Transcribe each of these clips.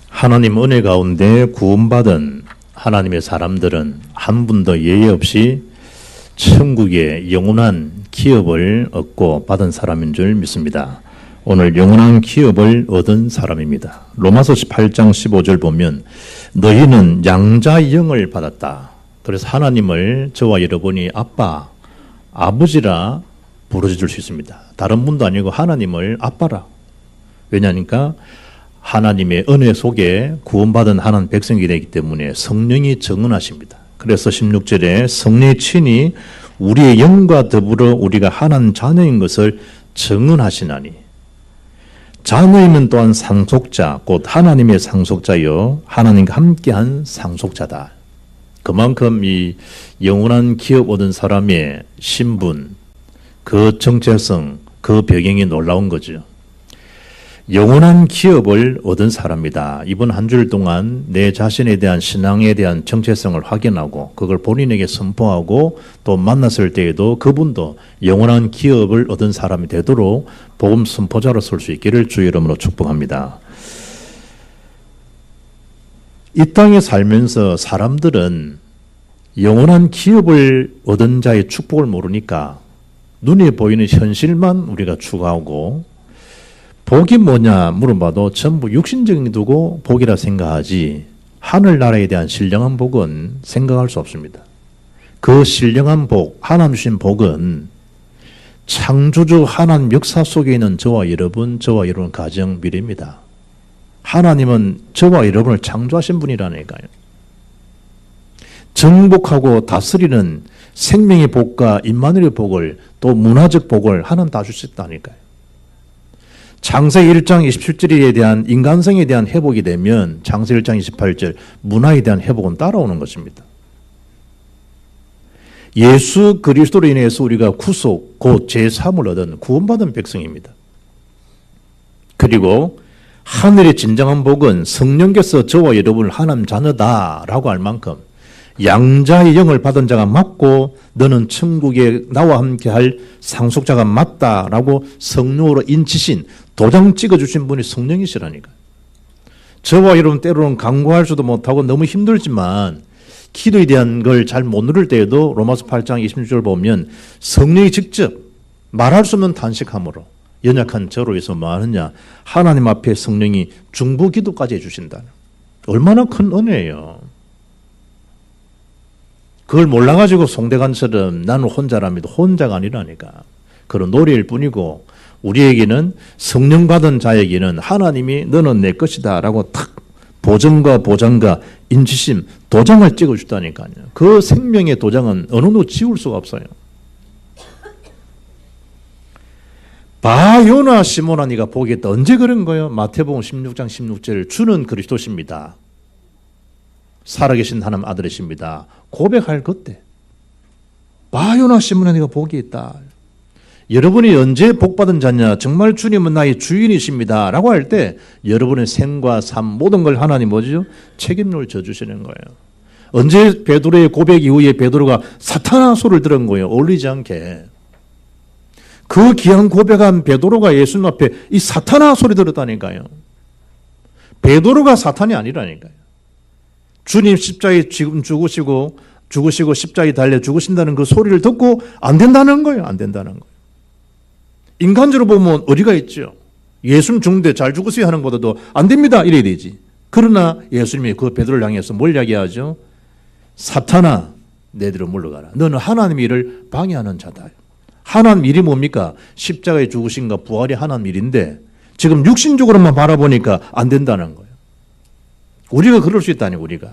하나님 은혜 가운데 구원받은 하나님의 사람들은 한 분도 예외 없이 천국의 영원한 기업을 얻고 받은 사람인 줄 믿습니다. 오늘 영원한 기업을 얻은 사람입니다. 로마서 18장 15절 보면 너희는 양자의 영을 받았다. 그래서 하나님을 저와 여러분이 아빠, 아버지라 부르실 수 있습니다. 다른 분도 아니고 하나님을 아빠라. 왜냐하니까 하나님의 은혜 속에 구원받은 하나님 백성이 되기 때문에 성령이 정언하십니다. 그래서 16절에 성령의 친히 우리의 영과 더불어 우리가 하나님 자녀인 것을 정언하시나니, 자녀이면 또한 상속자 곧 하나님의 상속자요 하나님과 함께한 상속자다. 그만큼 이 영원한 기업 얻은 사람의 신분, 그 정체성, 그 배경이 놀라운 거죠. 영원한 기업을 얻은 사람이다. 이번 한 주일 동안 내 자신에 대한 신앙에 대한 정체성을 확인하고 그걸 본인에게 선포하고 또 만났을 때에도 그분도 영원한 기업을 얻은 사람이 되도록 복음 선포자로 설 수 있기를 주의 이름으로 축복합니다. 이 땅에 살면서 사람들은 영원한 기업을 얻은 자의 축복을 모르니까 눈에 보이는 현실만 우리가 추구하고 복이 뭐냐 물어봐도 전부 육신적인 두고 복이라 생각하지 하늘나라에 대한 신령한 복은 생각할 수 없습니다. 그 신령한 복, 하나님 주신 복은 창조주 하나님 역사 속에 있는 저와 여러분 가정 미래입니다. 하나님은 저와 여러분을 창조하신 분이라니까요. 정복하고 다스리는 생명의 복과 임마누엘의 복을 또 문화적 복을 하나님 다 주셨다니까요. 창세기 1장 27절에 대한 인간성에 대한 회복이 되면 창세기 1장 28절 문화에 대한 회복은 따라오는 것입니다. 예수 그리스도로 인해서 우리가 구속 곧 제3을 얻은 구원받은 백성입니다. 그리고 하늘의 진정한 복은 성령께서 저와 여러분을 하나님 자녀다라고 할 만큼 양자의 영을 받은 자가 맞고 너는 천국에 나와 함께할 상속자가 맞다라고 성령으로 인치신 도장 찍어주신 분이 성령이시라니까요. 저와 여러분 때로는 간구할 수도 못하고 너무 힘들지만 기도에 대한 걸 잘 못 누릴 때에도 로마서 8장 26절 보면 성령이 직접 말할 수 없는 탄식함으로 연약한 저로 해서 뭐하느냐 하나님 앞에 성령이 중보 기도까지 해주신다. 얼마나 큰 은혜예요. 그걸 몰라가지고 송대관처럼 나는 혼자랍니다. 혼자가 아니라니까. 그런 노래일 뿐이고 우리에게는 성령 받은 자에게는 하나님이 너는 내 것이다 라고 탁 보증과 보장과 인치심 도장을 찍어주다니까요. 그 생명의 도장은 어느 누구 지울 수가 없어요. 바요나 시몬아 네가 보겠다. 언제 그런 거예요? 마태복음 16장 16절 주는 그리스도십니다. 살아계신 하나님 아들이십니다. 고백할 그때 바요나 시몬아 네가 복이 있다. 여러분이 언제 복받은 자냐? 정말 주님은 나의 주인이십니다 라고 할 때 여러분의 생과 삶 모든 걸 하나님 뭐죠? 책임을 져주시는 거예요. 언제 베드로의 고백 이후에 베드로가 사탄아 소리를 들은 거예요? 어울리지 않게. 그 귀한 고백한 베드로가 예수님 앞에 이 사탄아 소리 들었다니까요. 베드로가 사탄이 아니라니까요. 주님 십자가에 지금 죽으시고 십자가에 달려 죽으신다는 그 소리를 듣고 안 된다는 거예요. 안 된다는 거예요. 인간적으로 보면 어리가 있죠. 예수님 죽는데 잘 죽으세요 하는 것보다도 안 됩니다 이래야 되지. 그러나 예수님이 그 베드로를 향해서 뭘 이야기하죠? 사탄아 내뒤로 물러가라. 너는 하나님의 일을 방해하는 자다. 하나님 일이 뭡니까? 십자가에 죽으신가 부활이 하나님 일인데 지금 육신적으로만 바라보니까 안 된다는 거예요. 우리가 그럴 수 있다니 우리가.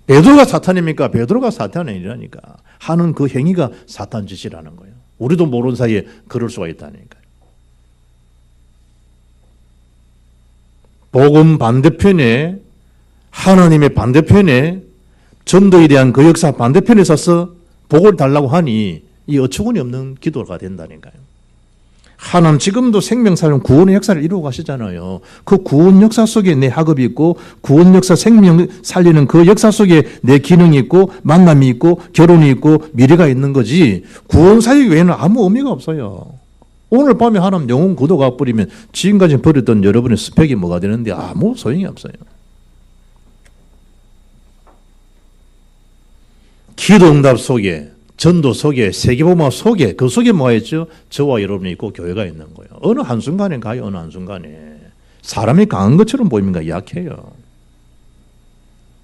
베드로가 사탄입니까? 베드로가 사탄이 아니라니까. 하는 그 행위가 사탄 짓이라는 거예요. 우리도 모르는 사이에 그럴 수가 있다니까요. 복음 반대편에 하나님의 반대편에 전도에 대한 그 역사 반대편에 서서 복을 달라고 하니 이 어처구니 없는 기도가 된다니까요. 하나님 지금도 생명사는 구원의 역사를 이루어 가시잖아요. 그 구원 역사 속에 내 학업이 있고 구원 역사 생명 살리는 그 역사 속에 내 기능이 있고 만남이 있고 결혼이 있고 미래가 있는 거지 구원 사역 외에는 아무 의미가 없어요. 오늘 밤에 하나님 영혼 구도가 버리면 지금까지 버렸던 여러분의 스펙이 뭐가 되는데 아무 소용이 없어요. 기도 응답 속에, 전도 속에, 세계복음화 속에, 그 속에 뭐가 있죠? 저와 여러분이 있고 교회가 있는 거예요. 어느 한순간에 가요. 어느 한순간에. 사람이 강한 것처럼 보입니까? 약해요.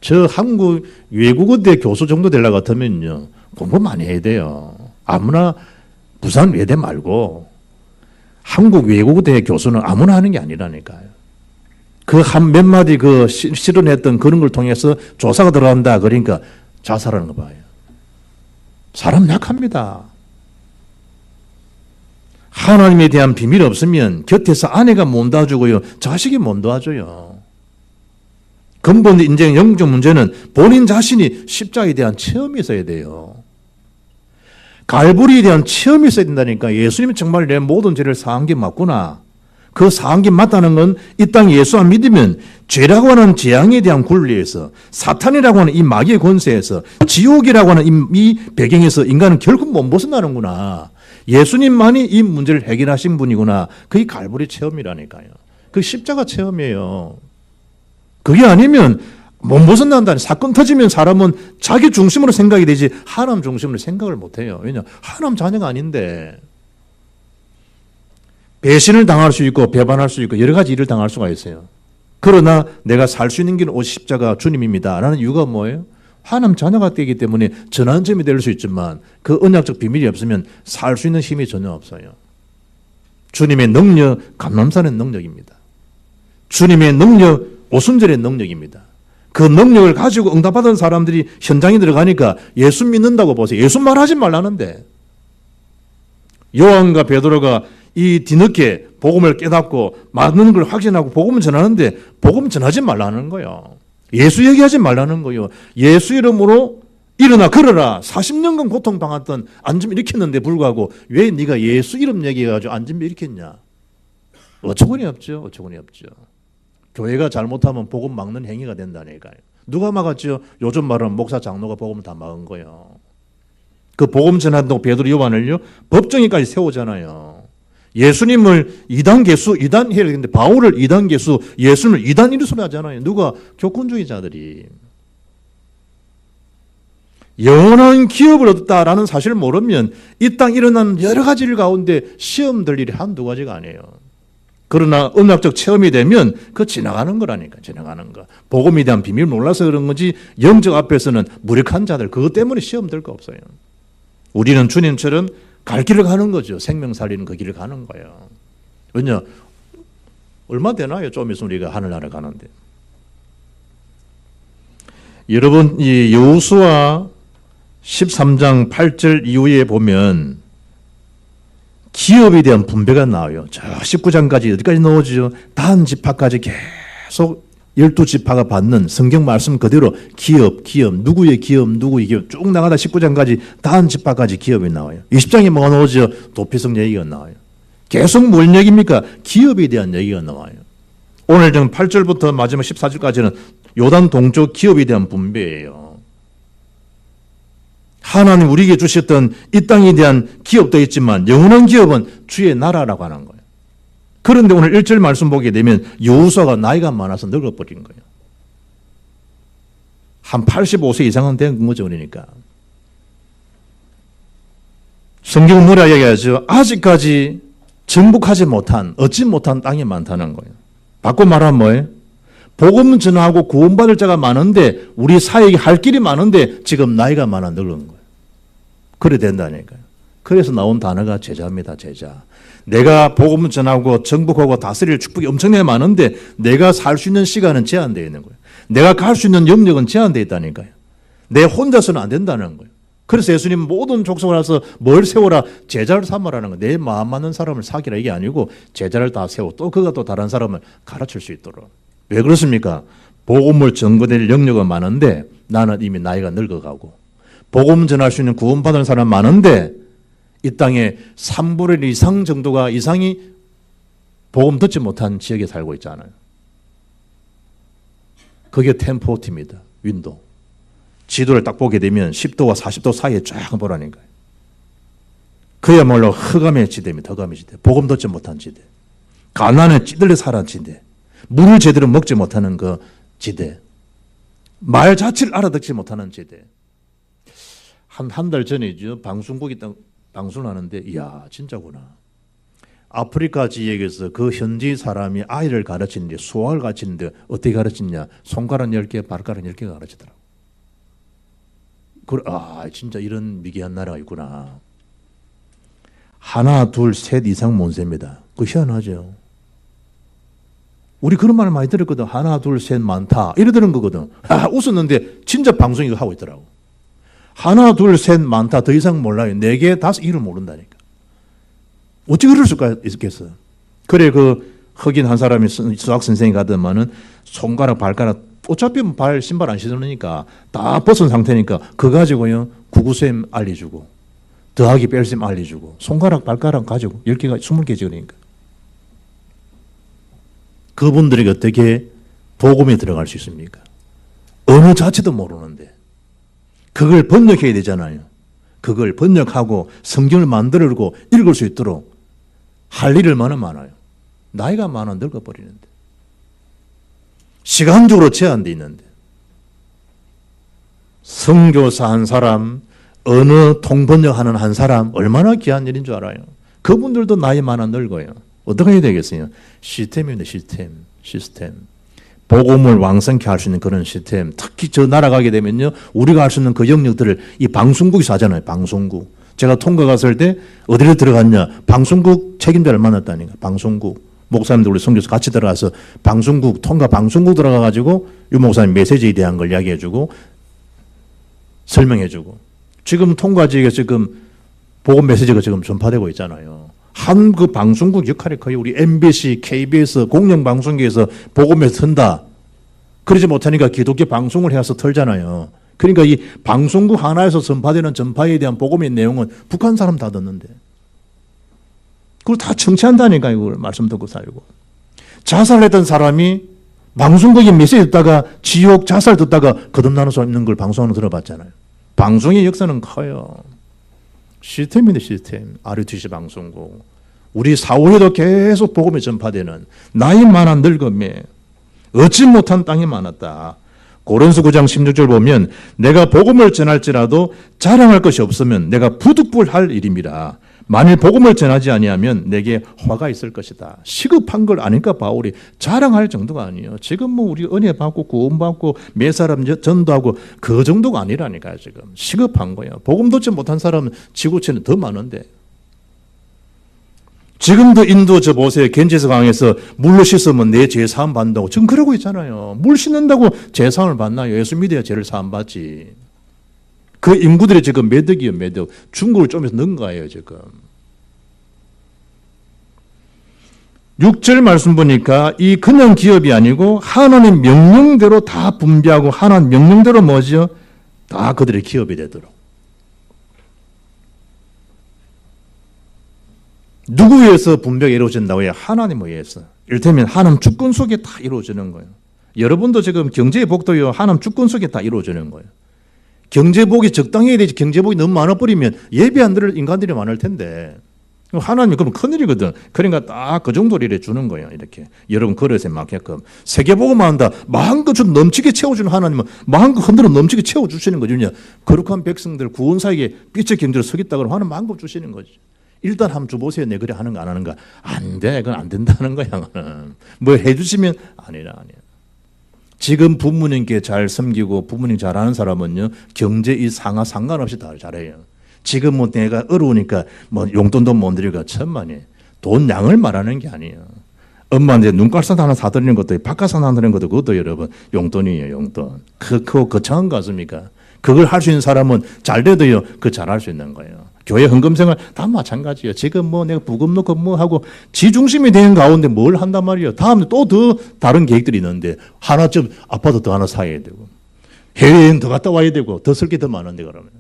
저 한국 외국어대 교수 정도 되려고 같으면요, 공부 많이 해야 돼요. 아무나 부산 외대 말고 한국 외국어대 교수는 아무나 하는 게 아니라니까요. 그 한 몇 마디 그 실현했던 그런 걸 통해서 조사가 들어간다. 그러니까 자살하는 거 봐요. 사람 약합니다. 하나님에 대한 비밀이 없으면 곁에서 아내가 못 도와주고요. 자식이 못 도와줘요. 근본 인생 영적 문제는 본인 자신이 십자가에 대한 체험이 있어야 돼요. 갈보리에 대한 체험이 있어야 된다니까. 예수님이 정말 내 모든 죄를 사한 게 맞구나. 그 사한 게 맞다는 건 이 땅 예수 안 믿으면 죄라고 하는 재앙에 대한 굴리에서, 사탄이라고 하는 이 마귀의 권세에서, 지옥이라고 하는 이 배경에서 인간은 결국 못 벗어나는구나. 예수님만이 이 문제를 해결하신 분이구나. 그게 갈보리 체험이라니까요. 그 십자가 체험이에요. 그게 아니면 못 벗어난다니. 사건 터지면 사람은 자기 중심으로 생각이 되지 하나님 중심으로 생각을 못해요. 왜냐? 하나님 자녀가 아닌데. 배신을 당할 수 있고 배반할 수 있고 여러 가지 일을 당할 수가 있어요. 그러나 내가 살 수 있는 길은 오직 십자가 주님입니다. 라는 이유가 뭐예요? 하나님 자녀가 되기 때문에 전환점이 될 수 있지만 그 언약적 비밀이 없으면 살 수 있는 힘이 전혀 없어요. 주님의 능력, 감람산의 능력입니다. 주님의 능력, 오순절의 능력입니다. 그 능력을 가지고 응답받은 사람들이 현장에 들어가니까 예수 믿는다고 보세요. 예수 말하지 말라는데. 요한과 베드로가 이 뒤늦게 복음을 깨닫고 맞는 걸 확신하고 복음을 전하는데 복음 전하지 말라는 거예요. 예수 얘기하지 말라는 거예요. 예수 이름으로 일어나 걸어라. 40년간 고통당했던 안점 일으켰는데 불구하고 왜 네가 예수 이름 얘기해가지고 안점 일으켰냐. 어처구니 없죠. 어처구니 없죠. 교회가 잘못하면 복음 막는 행위가 된다니까요. 누가 막았죠? 요즘 말은 목사 장로가 복음을 다 막은 거예요. 그 복음 전한다고 베드로 요한을요 법정에까지 세우잖아요. 예수님을 이단 개수, 이단 해야 되는데 바울을 이단 개수, 예수님을 이단 이런 소리 하잖아요. 누가? 교권주의자들이. 영원한 기업을 얻었다라는 사실을 모르면 이 땅 일어나는 여러 가지 일 가운데 시험 들 일이 한두 가지가 아니에요. 그러나 언약적 체험이 되면 그거 지나가는 거라니까. 지나가는 거. 복음에 대한 비밀 몰라서 그런 거지 영적 앞에서는 무력한 자들 그것 때문에 시험 들 거 없어요. 우리는 주님처럼 갈 길을 가는 거죠. 생명 살리는 그 길을 가는 거예요. 왜냐? 얼마 되나요? 좀 있으면 우리가 하늘나라 가는데. 여러분 이 여호수아 13장 8절 이후에 보면 기업에 대한 분배가 나와요. 저 19장까지 어디까지 나오죠? 단 지파까지 계속 12지파가 받는 성경 말씀 그대로 기업, 누구의 기업, 누구의 기업 쭉 나가다 19장까지 단 지파까지 기업이 나와요. 20장에 뭐가 나오죠? 도피성 얘기가 나와요. 계속 뭔 얘기입니까? 기업에 대한 얘기가 나와요. 오늘 좀 8절부터 마지막 14절까지는 요단 동쪽 기업에 대한 분배예요. 하나님 우리에게 주셨던 이 땅에 대한 기업도 있지만 영원한 기업은 주의 나라라고 하는 거예요. 그런데 오늘 1절 말씀 보게 되면 여호수아가 나이가 많아서 늙어버린 거예요. 한 85세 이상은 된 거죠. 그러니까. 성경 뭐라 얘기하죠? 아직까지 정복하지 못한, 얻지 못한 땅이 많다는 거예요. 바꿔 말하면 뭐예요? 복음 전하고 구원받을 자가 많은데 우리 사역이 할 길이 많은데 지금 나이가 많아 늙은 거예요. 그래 된다니까요. 그래서 나온 단어가 제자입니다. 제자. 내가 복음 전하고 정복하고 다스릴 축복이 엄청나게 많은데 내가 살 수 있는 시간은 제한되어 있는 거예요. 내가 갈 수 있는 영역은 제한되어 있다니까요. 내 혼자서는 안 된다는 거예요. 그래서 예수님 모든 족속을 와서 뭘 세워라? 제자를 삼으라는 거예요. 내 마음 맞는 사람을 사귀라 이게 아니고 제자를 다 세워 또 그가 또 다른 사람을 가르칠 수 있도록. 왜 그렇습니까? 복음을 전거될 영역은 많은데 나는 이미 나이가 늙어가고 복음 전할 수 있는 구원받은 사람 많은데 이 땅에 3분의 1 이상 정도가 이상이 복음 듣지 못한 지역에 살고 있잖아요. 그게 1040입니다. 윈도. 지도를 딱 보게 되면 10도와 40도 사이에 쫙 보라니까요. 그야말로 흑암의 지대입니다. 흑암의 지대. 복음 듣지 못한 지대. 가난에 찌들려 살아온 지대. 물을 제대로 먹지 못하는 그 지대. 말 자체를 알아듣지 못하는 지대. 한 달 전이죠. 방송국이 방송을 하는데, 이야, 진짜구나. 아프리카 지역에서 그 현지 사람이 아이를 가르치는데, 수학을 가르치는데 어떻게 가르치냐? 손가락 10개, 발가락 10개가 가르치더라고. 진짜 이런 미개한 나라가 있구나. 하나, 둘, 셋 이상 못 셉니다. 그거 희한하죠. 우리 그런 말 많이 들었거든. 하나, 둘, 셋 많다. 이러더는 거거든. 웃었는데 진짜 방송 이거 하고 있더라고. 하나, 둘, 셋 많다. 더 이상 몰라요. 4개, 5, 이를 모른다니까. 어찌 그럴 수가 있겠어. 그래, 그 흑인 한 사람이 수학 선생이 가더만은 손가락, 발가락, 어차피 신발 안 신으니까 다 벗은 상태니까 그거 가지고요. 구구셈 알려주고, 더하기 뺄셈 알려주고, 손가락, 발가락 가지고 10개가 20개 지으니까. 그분들에게 어떻게 복음에 들어갈 수 있습니까? 언어 자체도 모르는데 그걸 번역해야 되잖아요. 그걸 번역하고 성경을 만들고 읽을 수 있도록 할 일이 얼마나 많아요. 나이가 많아 늙어버리는데. 시간적으로 제한되어 있는데. 선교사 한 사람, 언어 통번역하는 한 사람 얼마나 귀한 일인 줄 알아요. 그분들도 나이 많아 늙어요. 어떻게 해야 되겠어요? 시스템입니다. 시스템. 복음을 왕성케 할 수 있는 그런 시스템. 특히 저 나라가게 되면요. 우리가 할 수 있는 그 영역들을 이 방송국에서 하잖아요. 방송국. 제가 통과 갔을 때 어디를 들어갔냐. 방송국 책임자를 만났다니까. 방송국. 목사님들 우리 선교사 같이 들어가서 방송국, 통과 방송국 들어가가지고 유 목사님 메시지에 대한 걸 이야기해주고 설명해주고. 지금 통과 지역에 지금 복음 메시지가 지금 전파되고 있잖아요. 한 그 방송국 역할이 커요. 우리 MBC, KBS, 공영방송국에서 복음에 튼다. 그러지 못하니까 기독교 방송을 해서 털잖아요. 그러니까 이 방송국 하나에서 전파되는 전파에 대한 복음의 내용은 북한 사람 다 듣는데. 그걸 다 청취한다니까, 이걸 말씀 듣고 살고. 자살했던 사람이 방송국에 메시지 듣다가 지옥 자살 듣다가 거듭나는 사람 있는 걸 방송으로 들어봤잖아요. 방송의 역사는 커요. 시스템인데 시스템. RUTC 방송국. 우리 사후에도 계속 복음이 전파되는 나이 많은 늙음에 얻지 못한 땅이 많았다. 고린서 9장 16절 보면 내가 복음을 전할지라도 자랑할 것이 없으면 내가 부득불할 일입니다. 만일 복음을 전하지 아니하면 내게 화가 있을 것이다. 시급한 걸 아니까 바울이 자랑할 정도가 아니에요. 지금 뭐 우리 은혜 받고 구원 받고 몇 사람 전도하고 그 정도가 아니라니까요. 지금 시급한 거예요. 복음 듣지 못한 사람은 지구촌에 더 많은데. 지금도 인도 저 보세요. 겐지스 강에서 물로 씻으면 내 죄 사함 받는다고 지금 그러고 있잖아요. 물 씻는다고 죄 사함을 받나요? 예수 믿어야 죄를 사함 받지. 그 인구들이 지금 매덕이에요, 매덕. 중국을 좀 넣은 거예요, 지금. 6절 말씀 보니까 이 그냥 기업이 아니고 하나님 명령대로 다 분배하고 하나님 명령대로 뭐죠? 다 그들의 기업이 되도록. 누구 위해서 분배가 이루어진다고 해요? 하나님에 의해서. 이를테면 하나님 주권 속에 다 이루어지는 거예요. 여러분도 지금 경제의 복도요, 하나님 주권 속에 다 이루어지는 거예요. 경제복이 적당해야 되지. 경제복이 너무 많아버리면 예배 안 들을 인간들이 많을 텐데. 하나님이 그러면 큰일이거든. 그러니까 딱 그 정도를 이렇게 주는 거예요. 이렇게. 여러분 그릇에 맞게끔. 세계복음만 한다. 마음껏 좀 넘치게 채워주는 하나님은 마음껏 흔들어 넘치게 채워주시는 거죠. 거룩한 백성들 구원사에게 빛의 경제로 서겠다 그러면 하나님 마음껏 주시는 거죠. 일단 한번 줘보세요. 내 그래 하는가 안 하는가. 안 돼. 그건 안 된다는 거야. 뭐 해주시면 아니라. 지금 부모님께 잘 섬기고 부모님 잘하는 사람은요. 경제 이 상관없이 다 잘해요. 지금 뭐 내가 어려우니까 뭐 용돈도 못 드리고 천만이. 돈 양을 말하는 게 아니에요. 엄마한테 눈깔산 하나 사드리는 것도 바깥산 하나 사드리는 것도 그것도 여러분 용돈이에요. 용돈. 그거 거창한 거 같습니까? 그걸 할 수 있는 사람은 잘 돼도요. 그 잘할 수 있는 거예요. 교회 헌금생활 다 마찬가지예요. 지금 뭐 내가 부금 넣고 뭐 하고 지중심이 되는 가운데 뭘 한단 말이에요. 다음에 또 더 다른 계획들이 있는데 하나쯤 아파트 더 하나 사야 되고 해외여행 더 갔다 와야 되고 더 쓸 게 더 많은데 그러면.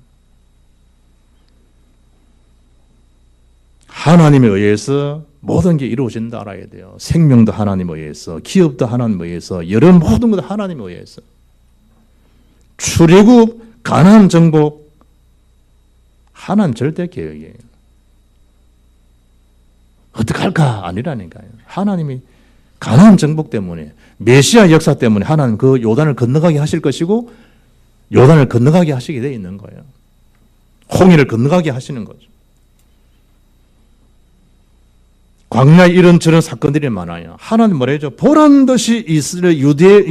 하나님에 의해서 모든 게 이루어진다 알아야 돼요. 생명도 하나님에 의해서, 기업도 하나님에 의해서, 여러 모든 것도 하나님에 의해서. 출애굽, 가나안 정복, 하나님 절대 계획이에요. 어떡할까? 아니라니까요. 하나님이 가나안 정복 때문에, 메시아 역사 때문에 하나님 그 요단을 건너가게 하실 것이고 요단을 건너가게 하시게 돼 있는 거예요. 홍해를 건너가게 하시는 거죠. 광야에 이런저런 사건들이 많아요. 하나님 뭐라 해죠? 보란듯이 이스라엘 유대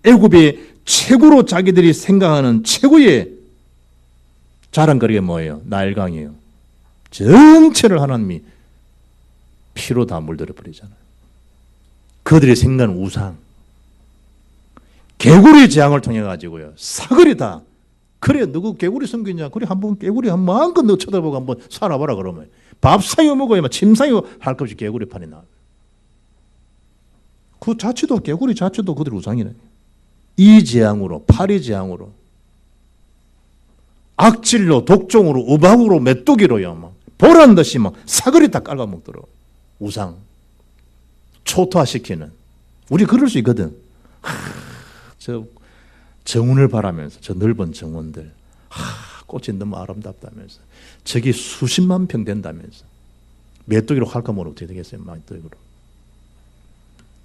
애굽의 최고로 자기들이 생각하는 최고의 자랑거리가 뭐예요? 나일강이에요. 전체를 하나님이 피로 다 물들어 버리잖아요. 그들이 생각하는 우상, 개구리 재앙을 통해 가지고요, 사거리 다. 그래, 누구 개구리 섬기냐? 그래, 한번 개구리 한 마음껏 너 쳐다보고 한번 살아봐라 그러면 밥 사요 먹어야 침 사요 할 것 없이 개구리판이 나와요. 그 자체도 개구리 자체도 그들 우상이네. 이 재앙으로, 파리 재앙으로, 악질로, 독종으로, 우박으로, 메뚜기로요, 막 보란 듯이 막 사거리 다 깔아먹도록 우상 초토화시키는. 우리 그럴 수 있거든. 저 정원을 바라면서 저 넓은 정원들, 꽃이 너무 아름답다면서 저기 수십만 평 된다면서 메뚜기로 할까 모르면 어떻게 되겠어요? 메뚜기로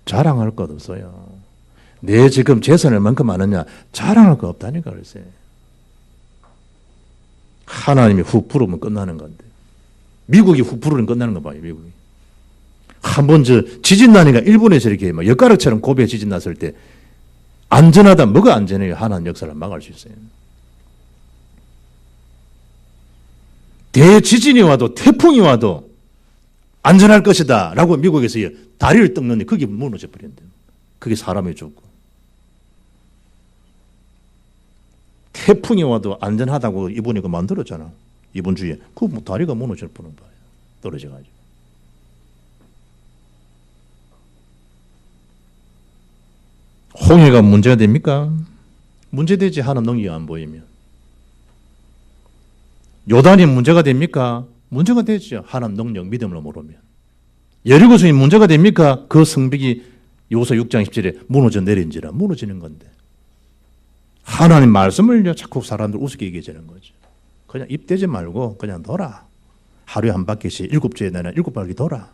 자랑할 것 없어요. 내 지금 재산이 얼만큼 많으냐 자랑할 거 없다니까. 그랬어요. 하나님이 훅 부르면 끝나는 건데, 미국이 훅 부르면 끝나는 거 봐요. 미국이 한번 저 지진 나니까 일본에서 이렇게 막 엿가락처럼 고비에 지진 났을 때 안전하다. 뭐가 안전해요? 하나님 역사를 막을 수 있어요. 대지진이 와도 태풍이 와도 안전할 것이다 라고 미국에서 다리를 뜯는데 그게 무너져 버린대요. 그게 사람이 죽고. 태풍이 와도 안전하다고 이번에 그 만들었잖아. 이번 주에. 그 뭐 다리가 무너져 버리는 거예요. 떨어져가지고. 홍해가 문제가 됩니까? 문제되지. 하나님 능력이 안 보이면. 요단이 문제가 됩니까? 문제가 되죠. 하나님 능력 믿음을 모르면. 여리고성이 문제가 됩니까? 그 성벽이 요서 6장 17에 무너져 내린지라 무너지는 건데. 하나님 말씀을요 자꾸 사람들 우습게 얘기하는 거죠. 그냥 입 대지 말고 그냥 돌아. 하루에 한 바퀴씩 7주에 내나 7바퀴 돌아.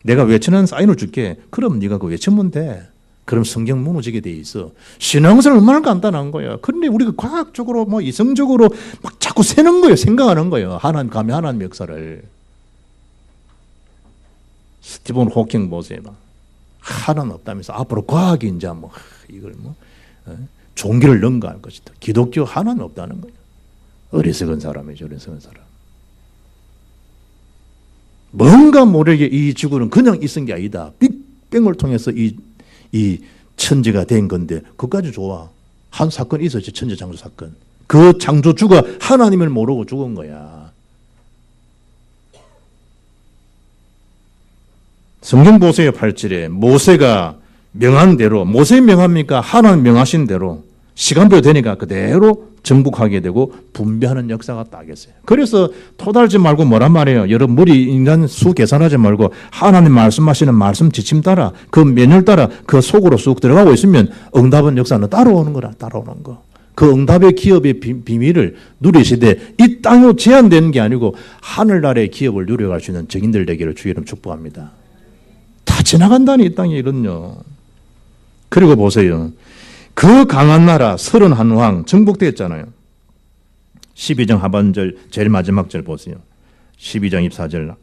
내가 외치는 사인을 줄게. 그럼 네가 그 외치면 돼. 그럼 성경 무너지게 돼 있어. 신앙생활 얼마나 간단한 거야. 그런데 우리가 과학적으로 뭐 이성적으로 막 자꾸 세는 거예요. 생각하는 거예요. 하나님 감히 하나님 역사를. 스티븐 호킹 보세요. 막 하나는 없다면서 앞으로 과학이 이제 뭐 이걸 뭐 종교를 능가할 것이다. 기독교 하나는 없다는 거예요. 어리석은 사람이죠. 어리석은 사람. 뭔가 모르게 이 지구는 그냥 있은 게 아니다. 빅뱅을 통해서 이 천지가 된 건데 그것까지 좋아. 한 사건이 있었지. 천지창조 사건. 그 창조주가 하나님을 모르고 죽은 거야. 성경 보세요. 8절에 모세가 명한 대로, 모세 명합니까? 하나님 명하신 대로 시간표 되니까 그대로 정복하게 되고 분배하는 역사가 딱 있어요. 그래서 토달지 말고 뭐란 말이에요. 여러분 머리 인간 수 계산하지 말고 하나님 말씀하시는 말씀 지침 따라 그 메뉴를 따라 그 속으로 쑥 들어가고 있으면 응답은 역사는 따라오는 거라. 따라오는 거. 그 응답의 기업의 비밀을 누리시되 이 땅으로 제한되는 게 아니고 하늘나라의 기업을 누려갈 수 있는 증인들 되기를 주의 이름 축복합니다. 다 지나간다니 이 땅에 이런요. 그리고 보세요. 그 강한 나라 31왕 정복되었잖아요. 12장 하반절 제일 마지막 절 보세요. 12장 24절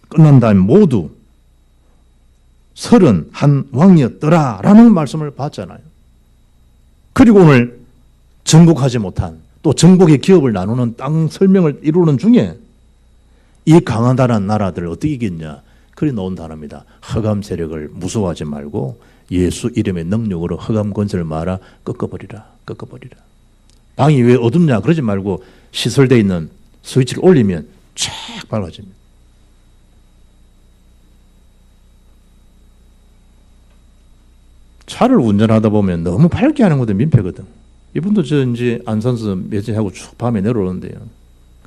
끝난 다음에 모두 31왕이었더라 라는 말씀을 봤잖아요. 그리고 오늘 정복하지 못한 또 정복의 기업을 나누는 땅 설명을 이루는 중에 이 강하다는 나라들을 어떻게 이겼냐. 그리 놓은 단어입니다. 흑암 세력을 무서워하지 말고 예수 이름의 능력으로 흑암 권세를 말아 꺾어버리라. 꺾어버리라. 방이 왜 어둡냐 그러지 말고 시설되어 있는 스위치를 올리면 쫙 밝아집니다. 차를 운전하다 보면 너무 밝게 하는 것도 민폐거든. 이분도 저 이제 안산서 매제하고 쭉 밤에 내려오는데요.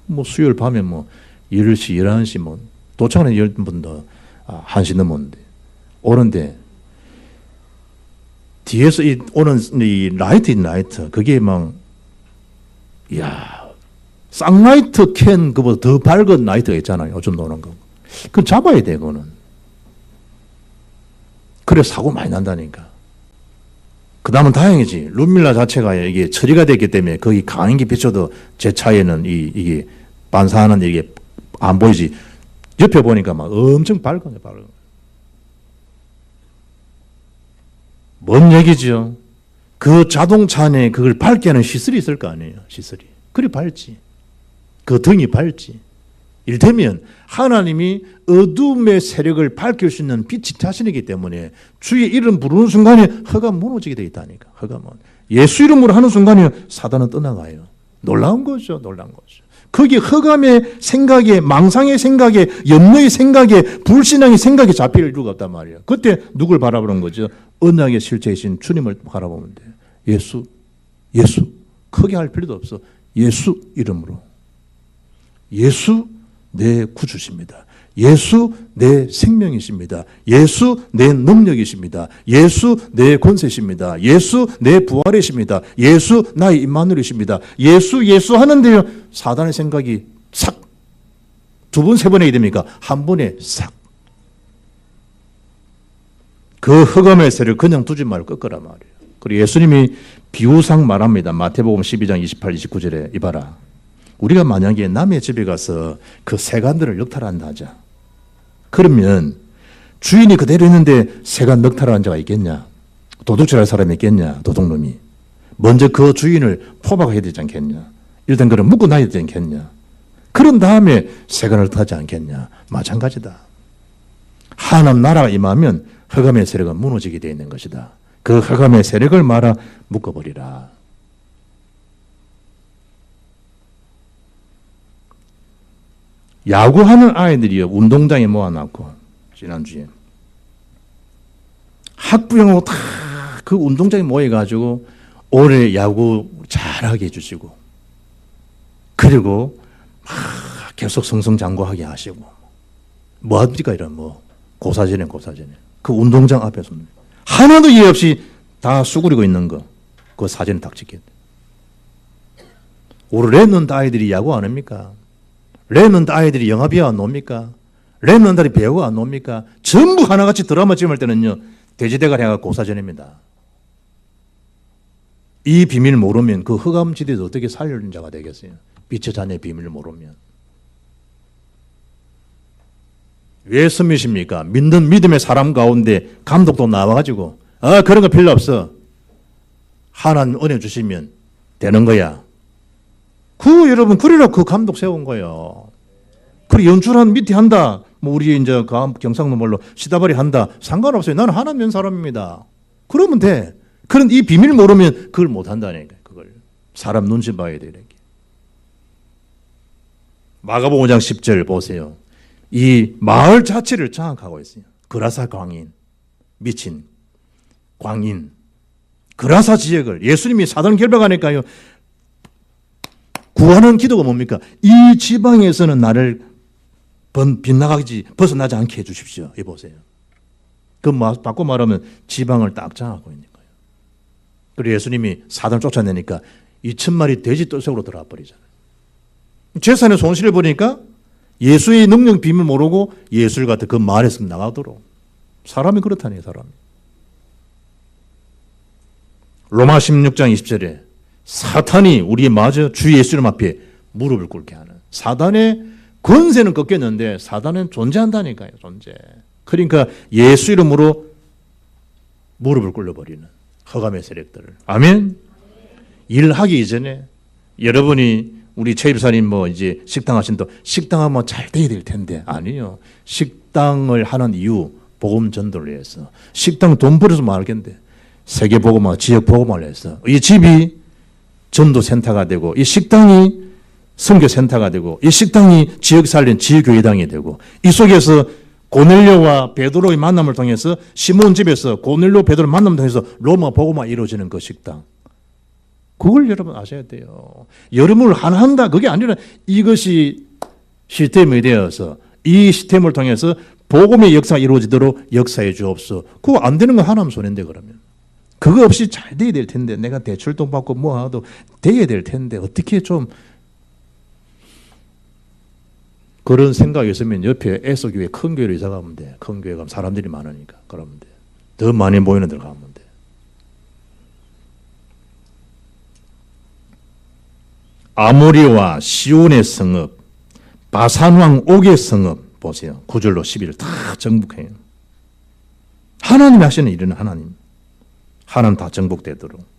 뭐 수요일 밤에 뭐 10시, 11시 뭐 도착하는 10분도 1시 넘었는데 오는데 뒤에서 오는 이 라이트 그게 막 이야 쌍라이트 캔 그보다 더 밝은 라이트가 있잖아요. 요즘 노는 거. 그건 잡아야 돼, 그거는. 그래, 사고 많이 난다니까. 그 다음은 다행이지. 룸밀라 자체가 이게 처리가 됐기 때문에 거의 강인기 비춰도 제 차에는 이게 반사하는 이게 안 보이지. 옆에 보니까 막 엄청 밝아요, 밝아요. 뭔 얘기죠? 그 자동차 안에 그걸 밝게 하는 시설이 있을 거 아니에요, 시설이. 그리 밝지. 그 등이 밝지. 이를테면 하나님이 어둠의 세력을 밝힐 수 있는 빛이 자신이기 때문에 주의 이름 부르는 순간에 허가 무너지게 되어 있다니까. 허가 예수 이름으로 하는 순간에 사단은 떠나가요. 놀라운 거죠. 놀라운 거죠. 거기에 허감의 생각에, 망상의 생각에, 염려의 생각에, 불신앙의 생각에 잡힐 이유가 없단 말이에요. 그때 누굴 바라보는 거죠? 언약의 실체이신 주님을 바라보면 돼요. 예수. 크게 할 필요도 없어. 예수 이름으로. 예수 내 구주십니다. 예수 내 생명이십니다. 예수 내 능력이십니다. 예수 내 권세십니다. 예수 내 부활이십니다. 예수 나의 임마누엘이십니다. 예수 하는데요. 사단의 생각이 싹. 두 번, 세 번 해야 됩니까? 한 번에 싹. 그 흑암의 세를 그냥 두지 말고 꺾으라 말이에요. 그리고 예수님이 비유상 말합니다. 마태복음 12장 28, 29절에 이봐라. 우리가 만약에 남의 집에 가서 그 세간들을 역탈한다 하자. 그러면 주인이 그대로 있는데 세간 넉탈하는 자가 있겠냐? 도둑질할 사람이 있겠냐? 도둑놈이. 먼저 그 주인을 포박해야 되지 않겠냐? 일단 그를 묶고 놔야 되지 않겠냐? 그런 다음에 세간을 타지 않겠냐? 마찬가지다. 하나님 나라가 임하면 흑암의 세력은 무너지게 되어 있는 것이다. 그 흑암의 세력을 말아 묶어버리라. 야구하는 아이들이요, 운동장에 모아놨고, 지난주에. 학부형하고 다 그 운동장에 모여가지고, 올해 야구 잘하게 해주시고, 그리고 막 계속 승승장구하게 하시고, 뭐 합니까, 이런 고사전에. 그 운동장 앞에서. 하나도 이해 없이 다 수그리고 있는 거, 그 사진을 딱 찍겠다. 우리 랩런트 아이들이 야구 안 합니까? 랩런트 아이들이 영화비어 안 놉니까? 랩런트들이 배우가 안 놉니까? 전부 하나같이 드라마 찍을 때는요, 돼지대가리 해가 고사전입니다. 이 비밀을 모르면 그 흑암지대에서 어떻게 살려는 자가 되겠어요? 빛의 자녀의 비밀을 모르면. 왜 섬미십니까? 믿는 믿음의 사람 가운데 감독도 나와가지고, 그런 거 필요 없어. 하나님 은혜 주시면 되는 거야. 여러분, 그래라 그 감독 세운 거예요. 그리고 연출한 밑에 한다. 우리 이제 경상도 말로 시다발이 한다. 상관없어요. 나는 하나님 면 사람입니다. 그러면 돼. 그런 이 비밀 모르면 그걸 못 한다니까. 그걸. 사람 눈치 봐야 돼. 이렇게. 마가복음 5장 10절 보세요. 이 마을 자체를 장악하고 있어요. 그라사 광인, 미친 광인. 그라사 지역을 예수님이 사단 결박하니까요. 구하는 기도가 뭡니까? 이 지방에서는 나를 빗나가지 벗어나지 않게 해주십시오. 이 보세요. 그 바꿔 말하면 지방을 딱 장하고 있는 거예요. 그리고 예수님이 사단을 쫓아내니까 2,000마리 돼지 뜰속으로 들어와 버리잖아요. 재산의 손실을 보니까 예수의 능력 비밀 모르고 예수를 갖다 그 마을에서 나가도록. 사람이 그렇다니, 사람이. 로마 16장 20절에 사탄이 우리 마저 주 예수님 앞에 무릎을 꿇게 하는. 사단의 권세는 꺾였는데 사단은 존재한다니까요. 존재. 그러니까 예수 이름으로 무릎을 꿇어버리는 허감의 세력들을. 아멘. 일하기 이전에 여러분이 우리 최 집사님 이제 식당 하신다. 식당하면 잘 돼야 될 텐데. 아니요. 식당을 하는 이유 복음 전도를 위해서. 식당 돈 벌어서 말겠는데. 세계 복음화, 지역 복음화를 해서 이 집이 전도센터가 되고 이 식당이 선교센터가 되고 이 식당이 지역 살린 지역교회당이 되고 이 속에서 고넬료와 베드로의 만남을 통해서 시몬 집에서 고넬료 베드로의 만남을 통해서 로마 복음화 이루어지는 그 식당. 그걸 여러분 아셔야 돼요. 여러분을 하나 한다 그게 아니라 이것이 시스템이 되어서 이 시스템을 통해서 복음의 역사가 이루어지도록 역사해 주옵소서. 그거 안 되는 건 하나님 손인데 그러면. 그거 없이 잘 돼야 될 텐데 내가 대출도 받고 뭐 하도 돼야 될 텐데 어떻게 좀 그런 생각이 있으면 옆에 에서교회 큰 교회로 이사 가면 돼. 큰 교회 가면 사람들이 많으니까. 그러면 돼. 더 많이 모이는 데 가면 돼. 아모리와 시온의 성읍, 바산왕 옥의 성읍 보세요. 9절로 11을 다 정복해요. 하나님이 하시는 일은 하나님 다 정복되도록.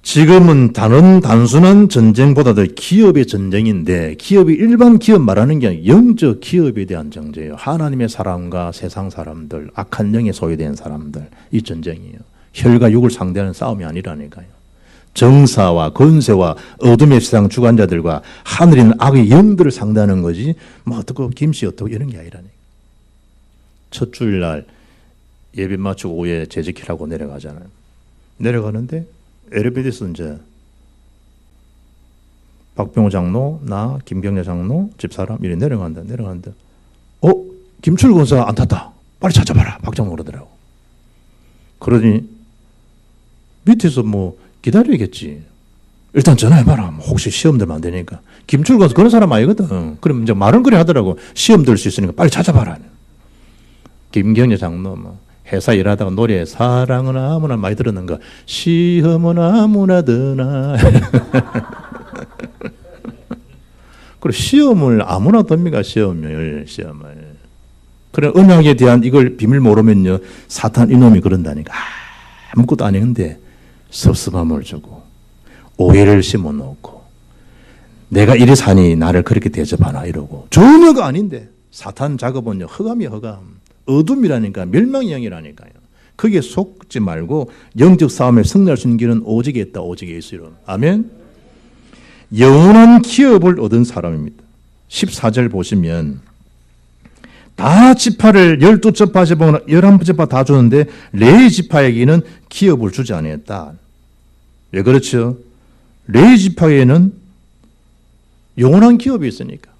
지금은 단순한 전쟁보다도 기업의 전쟁인데, 기업이 일반 기업 말하는 게 아니라 영적 기업에 대한 전쟁이에요. 하나님의 사람과 세상 사람들, 악한 영에 소유된 사람들, 이 전쟁이에요. 혈과 육을 상대하는 싸움이 아니라니까요. 정사와 권세와 어둠의 세상 주관자들과 하늘에 있는 악의 영들을 상대하는 거지, 뭐 어떻고 김씨 어떻고 이런 게 아니라니까. 첫 주일날 예배 마치고 오후에 재직하라고 내려가잖아요. 내려가는데 엘리베이터에서 이제 박병호 장로, 나, 김경래 장로, 집사람 이래 내려간다. 김철 권사 안 탔다. 빨리 찾아봐라. 박 장로 그러더라고. 그러더니 밑에서 뭐 기다려야겠지. 일단 전화해봐라. 뭐 혹시 시험 들면 안 되니까. 김철 권사 그런 사람 아니거든. 그럼 이제 말은 그래 하더라고. 시험 들 수 있으니까 빨리 찾아봐라. 김경래 장로 뭐 회사 일하다가 노래 사랑은 아무나 많이 들었는 거. 시험은 아무나 드나. 그리고 시험을 아무나 듭니까? 시험을. 그래 언약에 대한 이걸 비밀 모르면요, 사탄 이놈이 그런다니까. 아무것도 아닌데 섭섭함을 주고 오해를 심어놓고 내가 이래 사니 나를 그렇게 대접하나 이러고. 전혀가 아닌데 사탄 작업은요 허감이야 허감. 어둠이라니까, 멸망의 영이라니까요. 거기에 속지 말고 영적 싸움에 승리할 수 있는 길은 오직에 있다. 오직에 예수로. 아멘. 영원한 기업을 얻은 사람입니다. 14절 보시면 다 지파를 12지파 제보나 11지파 다 주는데 레위 지파에게는 기업을 주지 않았다. 왜 그렇죠? 레위 지파에는 영원한 기업이 있으니까.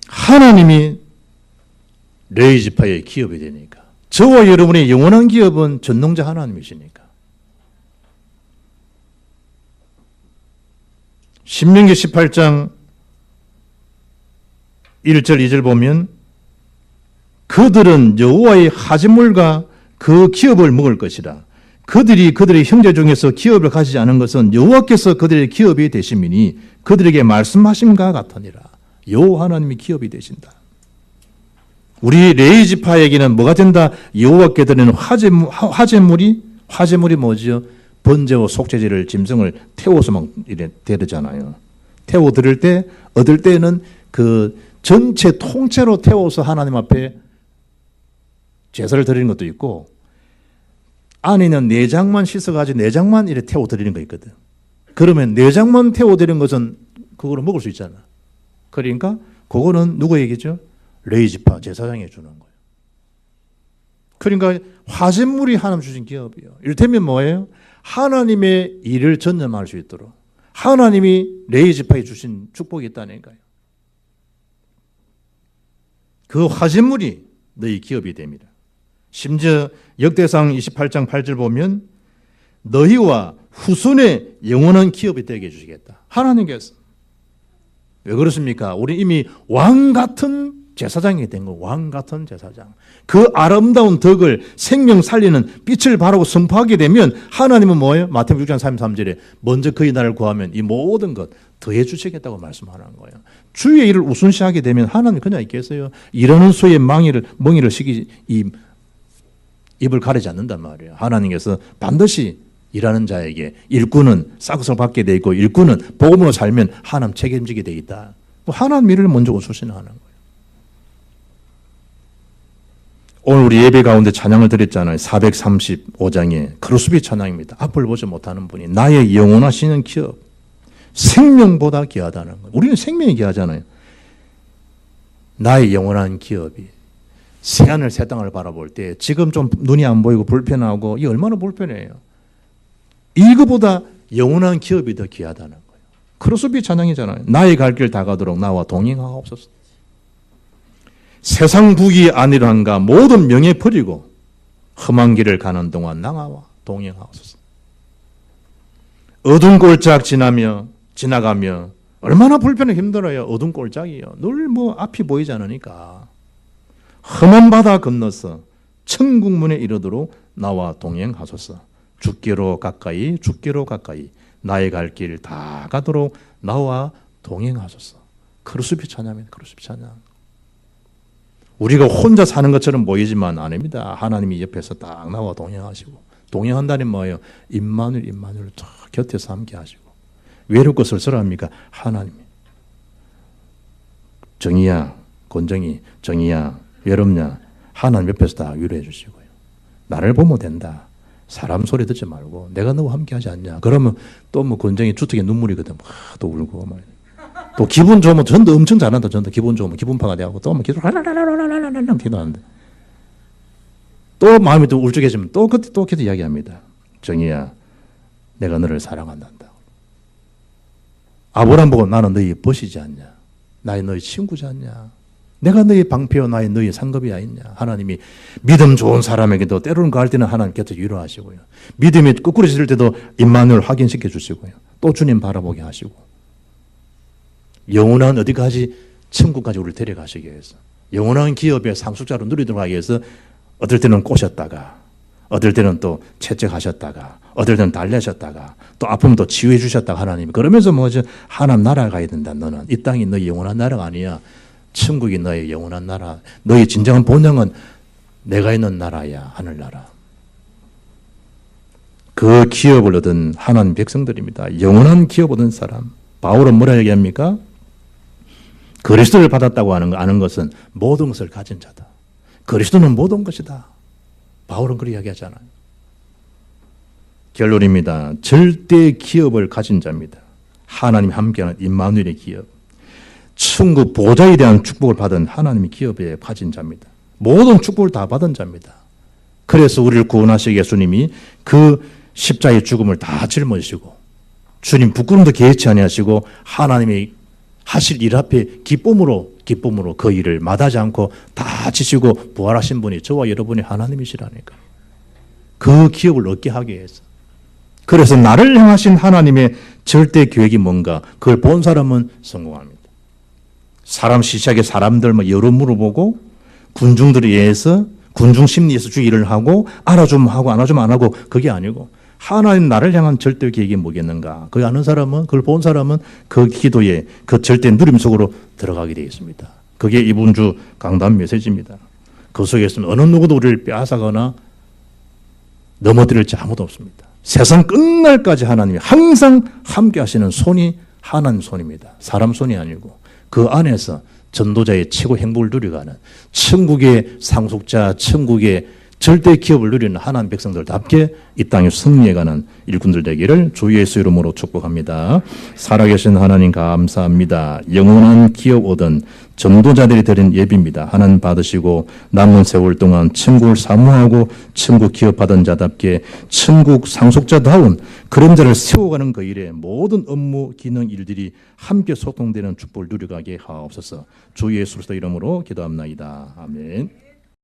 하나님이 레위 지파의 기업이 되니까. 저와 여러분의 영원한 기업은 전능자 하나님이시니까. 신명기 18장 1절 2절 보면 그들은 여호와의 하진물과 그 기업을 먹을 것이라. 그들이 그들의 형제 중에서 기업을 가지지 않은 것은 여호와께서 그들의 기업이 되심이니 그들에게 말씀하심과 같으니라. 여호와 하나님이 기업이 되신다. 우리 레위 지파에게는 뭐가 된다? 여호와께 드리는 화제물이 뭐지요? 번제와 속죄제를 짐승을 태워서 막 이래 드리잖아요. 태워 드릴 때 얻을 때는 그 전체 통째로 태워서 하나님 앞에 제사를 드리는 것도 있고, 안에는 내장만 씻어가지고 내장만 이렇게 태워 드리는 거 있거든. 그러면 내장만 태워 드리는 것은 그거를 먹을 수 있잖아. 그러니까 그거는 누구에게죠? 레위 지파 제사장에 주는 거예요. 그러니까 화제물이 하나님 주신 기업이에요. 이를테면 뭐예요? 하나님의 일을 전념할 수 있도록 하나님이 레위 지파에 주신 축복이 있다니까요. 그 화제물이 너희 기업이 됩니다. 심지어 역대상 28장 8절 보면 너희와 후손의 영원한 기업이 되게 해주시겠다. 하나님께서. 왜 그렇습니까? 우리 이미 왕 같은 제사장이 된 거, 왕 같은 제사장. 그 아름다운 덕을 생명 살리는 빛을 바라고 선포하게 되면 하나님은 뭐예요? 마태복음 6장 33절에 먼저 그의 나를 구하면 이 모든 것 더해 주시겠다고 말씀하는 거예요. 주의 일을 우선시하게 되면 하나님 그냥 있겠어요? 일하는 소의 멍이를 시기 입을 가리지 않는단 말이에요. 하나님께서 반드시 일하는 자에게 일꾼은 싹을 받게 돼 있고 일꾼은 복음으로 살면 하나님 책임지게 돼 있다. 하나님 일을 먼저 우선시하는 거예요. 오늘 우리 예배 가운데 찬양을 드렸잖아요. 435장에 크루스비 찬양입니다. 앞을 보지 못하는 분이 나의 영원하시는 기업, 생명보다 귀하다는 거예요. 우리는 생명이 귀하잖아요. 나의 영원한 기업이 새하늘 새 땅을 바라볼 때 지금 좀 눈이 안 보이고 불편하고 이 얼마나 불편해요. 이거보다 영원한 기업이 더 귀하다는 거예요. 크루스비 찬양이잖아요. 나의 갈 길 다 가도록 나와 동행하옵소서. 세상 부귀 안일한가 모든 명예 버리고 험한 길을 가는 동안 나와 동행하옵소서. 어두운 꼴짝 지나가며 얼마나 불편해 힘들어요. 어두운 꼴짝이요. 늘 뭐 앞이 보이지 않으니까. 험한 바다 건너서 천국문에 이르도록 나와 동행하소서. 죽기로 가까이 나의 갈 길 다 가도록 나와 동행하소서. 크루스피 찬양입니다. 크루스피 찬양. 우리가 혼자 사는 것처럼 보이지만 아닙니다. 하나님이 옆에서 딱 나와 동행하시고, 동행한다는 뭐예요? 임마누엘 딱 곁에서 함께 하시고. 외롭고 쓸쓸합니까? 하나님이. 정의야, 권정이, 정의야, 외롭냐? 하나님 옆에서 다 위로해 주시고요. 나를 보면 된다. 사람 소리 듣지 말고 내가 너와 함께 하지 않냐? 그러면 또 뭐 권정이 주택에 눈물이거든. 또 울고 막. 또 기분 좋으면 전도 엄청 잘한다. 전도 기분 좋으면 기분파가 되고 또 뭐 기도 라라라라라라라 기도하는데 또 마음이 또 울적해지면 또 그때 이야기합니다. 정의야, 내가 너를 사랑한다. 아브라함 보고 나는 너희 벗이지 않냐? 나의 너희 친구지 않냐? 내가 너희 방패요, 너희 상급이 아니냐? 하나님이 믿음 좋은 사람에게도 때로는 그 할 때는 하나님 곁에 위로하시고요. 믿음이 거꾸로질 때도 임마누엘 확인시켜 주시고요. 또 주님 바라보게 하시고. 영원한 어디까지? 천국까지 우리를 데려가시기 위해서. 영원한 기업의 상속자로 누리도록 하기 위해서 어떨 때는 꼬셨다가, 어떨 때는 또 채찍하셨다가, 어떨 때는 달래셨다가, 또 아프면 또 치유해 주셨다가 하나님이. 그러면서 뭐죠? 하나님 나라에 가야 된다. 너는 이 땅이 너의 영원한 나라가 아니야. 천국이 너의 영원한 나라. 너의 진정한 본향은 내가 있는 나라야. 하늘나라. 그 기업을 얻은 하나님 백성들입니다. 영원한 기업 얻은 사람. 바울은 뭐라 얘기합니까? 그리스도를 받았다고 아는 것은 모든 것을 가진 자다. 그리스도는 모든 것이다. 바울은 그렇게 이야기하잖아요. 결론입니다. 절대 기업을 가진 자입니다. 하나님 함께하는 임마누엘의 기업. 천국 보좌에 대한 축복을 받은 하나님의 기업에 가진 자입니다. 모든 축복을 다 받은 자입니다. 그래서 우리를 구원하시기 예수님이 그 십자의 죽음을 다 짊어지시고 주님 부끄럼도 개의치 아니하시고 하나님이 하실 일 앞에 기쁨으로 그 일을 마다하지 않고 다 지시고 부활하신 분이 저와 여러분이 하나님이시라니까. 그 기업을 얻게 하기 위해서. 그래서 나를 향하신 하나님의 절대 계획이 뭔가 그걸 본 사람은 성공합니다. 사람 시시하게 사람들 여러 물어보고 군중들에 의해서 군중 심리에서 주의를 하고 알아주면 하고 안 알아주면 안 하고 그게 아니고 하나님 나를 향한 절대 계획이 뭐겠는가. 그걸 아는 사람은, 그걸 본 사람은 그 기도에 그 절대 누림 속으로 들어가게 되어 있습니다. 그게 이번 주 강단 메시지입니다. 그 속에 있으면 어느 누구도 우리를 빼앗아가거나 넘어뜨릴지 아무도 없습니다. 세상 끝날까지 하나님이 항상 함께 하시는 손이 하나님 손입니다. 사람 손이 아니고 그 안에서 전도자의 최고 행복을 누려가는 천국의 상속자, 천국의 절대 기업을 누리는 하나님 백성들답게 이 땅에 승리해가는 일꾼들 되기를 주 예수 이름으로 축복합니다. 살아계신 하나님 감사합니다. 영원한 기업 얻은 전도자들이 드린 예비입니다. 하나님 받으시고 남은 세월 동안 천국을 사모하고 천국 기업 받은 자답게 천국 상속자다운 그런 자를 세워가는 그 일에 모든 업무, 기능, 일들이 함께 소통되는 축복을 누려가게 하옵소서. 주 예수의 이름으로 기도합나이다. 아멘.